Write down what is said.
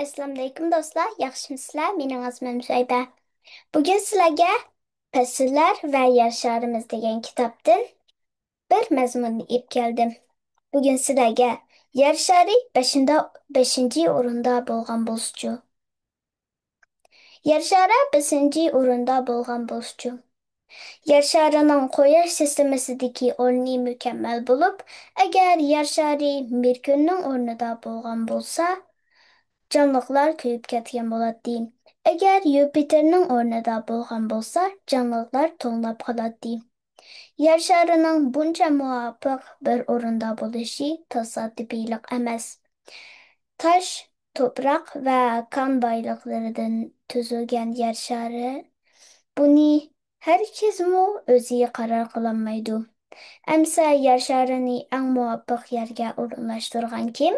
Assalomu alaykum do'stlar, yaxshimisizlar? Mening ismim Shayba. Bugun sizlarga Fasllar va Yer sharimiz degan kitobdan bir mazmunni olib keldim. Bugun sizlarga Yer shari 5-chi o'rinda bo'lgan bo'lsuchu. Yer shari 5-chi o'rinda bo'lgan bo'lsuchu. Yer sharining Quyosh sistemasidagi o'rni mukammal bo'lib, agar Yer shari Merkurning o'rnida bo'lgan bo'lsa, canlıqlar kuyib ketgan bo'ladi. Agar Yupiterning o'rnida bo'lgan bo'lsa, canlıqlar to'nlab qoladi. Yer sharining buncha muvofiq bir o'rinda bo'lishi tasodifiylik emas. Tosh, to'proq va qon boyliqlaridan tuzilgan yer shari buni har kimmi o'zi qaror qilolmaydi. Amsa yer sharini eng muvofiq yerga o'rinlashtirgan kim?